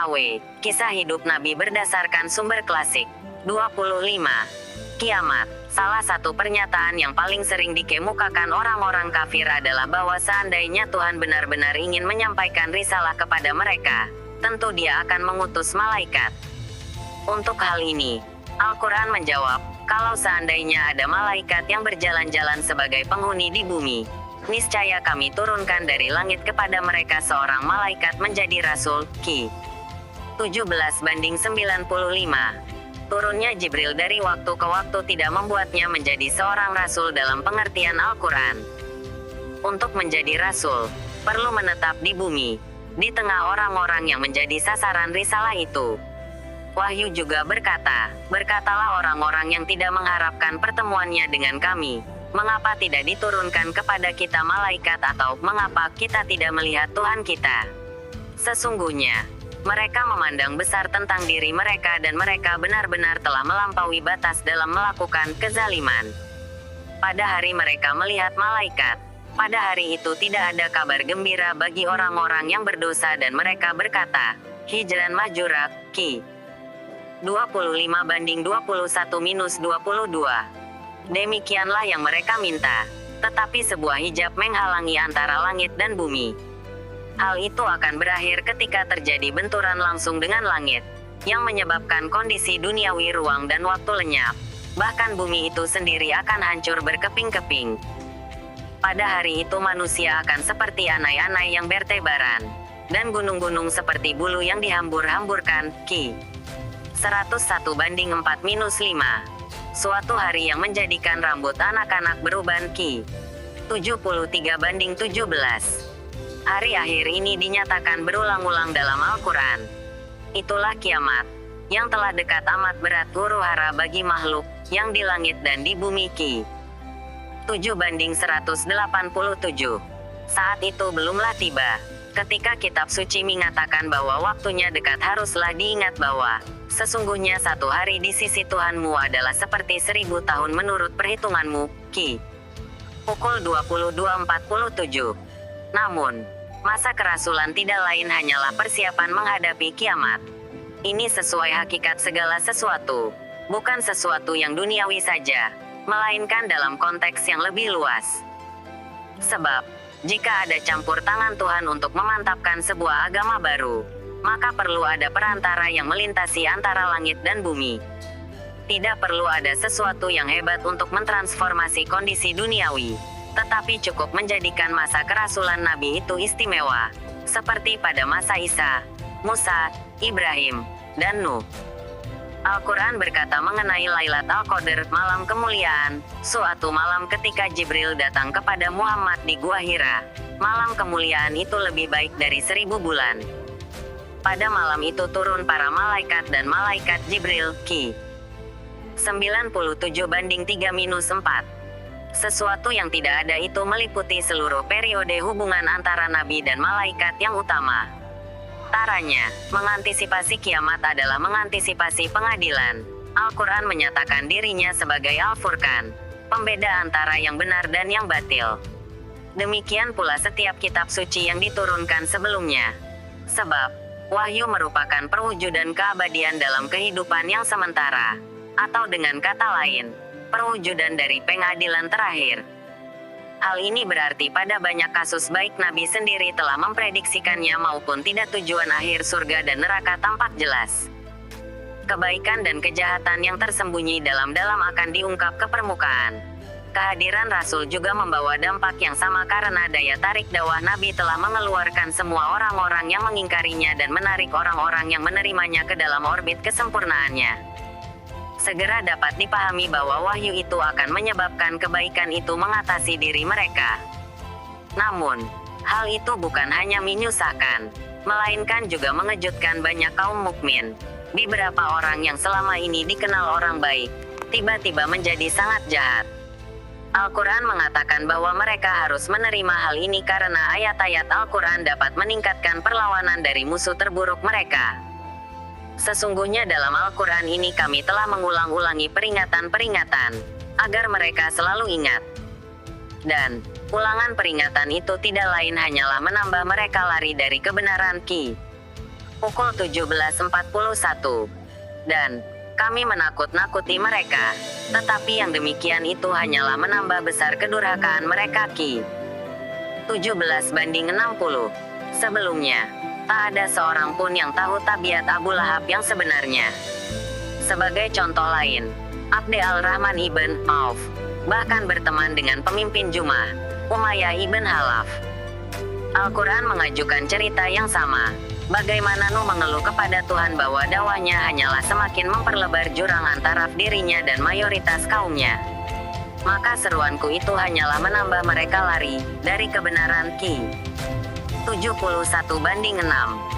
KW, kisah hidup Nabi berdasarkan sumber klasik. 25. Kiamat. Salah satu pernyataan yang paling sering dikemukakan orang-orang kafir adalah bahwa seandainya Tuhan benar-benar ingin menyampaikan risalah kepada mereka, tentu Dia akan mengutus malaikat. Untuk hal ini, Al-Quran menjawab, kalau seandainya ada malaikat yang berjalan-jalan sebagai penghuni di bumi, niscaya kami turunkan dari langit kepada mereka seorang malaikat menjadi rasul. Ki 17:95. Turunnya Jibril dari waktu ke waktu tidak membuatnya menjadi seorang rasul dalam pengertian Al-Quran. Untuk menjadi rasul, perlu menetap di bumi, di tengah orang-orang yang menjadi sasaran risalah itu. Wahyu juga berkata, berkatalah orang-orang yang tidak mengharapkan pertemuannya dengan kami, mengapa tidak diturunkan kepada kita malaikat, atau mengapa kita tidak melihat Tuhan kita? Sesungguhnya, mereka memandang besar tentang diri mereka dan mereka benar-benar telah melampaui batas dalam melakukan kezaliman. Pada hari mereka melihat malaikat, pada hari itu tidak ada kabar gembira bagi orang-orang yang berdosa dan mereka berkata, Hijran Majurak, Ki 25:21-22. Demikianlah yang mereka minta, tetapi sebuah hijab menghalangi antara langit dan bumi. Hal itu akan berakhir ketika terjadi benturan langsung dengan langit, yang menyebabkan kondisi duniawi ruang dan waktu lenyap. Bahkan bumi itu sendiri akan hancur berkeping-keping. Pada hari itu manusia akan seperti anai-anai yang bertebaran, dan gunung-gunung seperti bulu yang dihambur-hamburkan. Ki 101:4-5. Suatu hari yang menjadikan rambut anak-anak beruban. Ki 73:17. Hari akhir ini dinyatakan berulang-ulang dalam Al-Quran. Itulah kiamat, yang telah dekat amat berat huru-hara bagi makhluk, yang di langit dan di bumi. Ki 7:187. Saat itu belumlah tiba, ketika kitab suci mengatakan bahwa waktunya dekat. Haruslah diingat bahwa, sesungguhnya satu hari di sisi Tuhanmu adalah seperti 1000 tahun menurut perhitunganmu. Ki pukul 22:47. Namun, masa kerasulan tidak lain hanyalah persiapan menghadapi kiamat. Ini sesuai hakikat segala sesuatu, bukan sesuatu yang duniawi saja, melainkan dalam konteks yang lebih luas. Sebab, jika ada campur tangan Tuhan untuk memantapkan sebuah agama baru, maka perlu ada perantara yang melintasi antara langit dan bumi. Tidak perlu ada sesuatu yang hebat untuk mentransformasi kondisi duniawi, tetapi cukup menjadikan masa kerasulan Nabi itu istimewa, seperti pada masa Isa, Musa, Ibrahim, dan Nuh. Al-Quran berkata mengenai Lailat Al-Qadar, malam kemuliaan, suatu malam ketika Jibril datang kepada Muhammad di Gua Hira. Malam kemuliaan itu lebih baik dari 1000 bulan. Pada malam itu turun para malaikat dan malaikat Jibril. Ki 97:3-4. Sesuatu yang tidak ada itu meliputi seluruh periode hubungan antara Nabi dan malaikat yang utama. Taranya, mengantisipasi kiamat adalah mengantisipasi pengadilan. Al-Quran menyatakan dirinya sebagai Al-Furqan, pembeda antara yang benar dan yang batil. Demikian pula setiap kitab suci yang diturunkan sebelumnya. Sebab, wahyu merupakan perwujudan keabadian dalam kehidupan yang sementara. Atau dengan kata lain, perwujudan dari pengadilan terakhir. Hal ini berarti pada banyak kasus baik Nabi sendiri telah memprediksikannya maupun tidak, tujuan akhir surga dan neraka tampak jelas. Kebaikan dan kejahatan yang tersembunyi dalam-dalam akan diungkap ke permukaan. Kehadiran Rasul juga membawa dampak yang sama karena daya tarik dakwah Nabi telah mengeluarkan semua orang-orang yang mengingkarinya dan menarik orang-orang yang menerimanya ke dalam orbit kesempurnaannya. Segera dapat dipahami bahwa wahyu itu akan menyebabkan kebaikan itu mengatasi diri mereka. Namun, hal itu bukan hanya menyusahkan, melainkan juga mengejutkan banyak kaum mukmin. Beberapa orang yang selama ini dikenal orang baik, tiba-tiba menjadi sangat jahat. Al-Quran mengatakan bahwa mereka harus menerima hal ini karena ayat-ayat Al-Quran dapat meningkatkan perlawanan dari musuh terburuk mereka. Sesungguhnya dalam Al-Quran ini kami telah mengulang-ulangi peringatan-peringatan, agar mereka selalu ingat. Dan, ulangan peringatan itu tidak lain hanyalah menambah mereka lari dari kebenaran. Ki pukul 17.41. Dan kami menakut-nakuti mereka. Tetapi yang demikian itu hanyalah menambah besar kedurhakaan mereka. Ki 17:60. Sebelumnya, tak ada seorang pun yang tahu tabiat Abu Lahab yang sebenarnya. Sebagai contoh lain, Abd al-Rahman ibn Auf bahkan berteman dengan pemimpin Jumah, Umayyah ibn Khalaf. Al-Quran mengajukan cerita yang sama. Bagaimana Nuh mengeluh kepada Tuhan bahwa dakwahnya hanyalah semakin memperlebar jurang antara dirinya dan mayoritas kaumnya. Maka seruanku itu hanyalah menambah mereka lari dari kebenaran. Ki 71:6.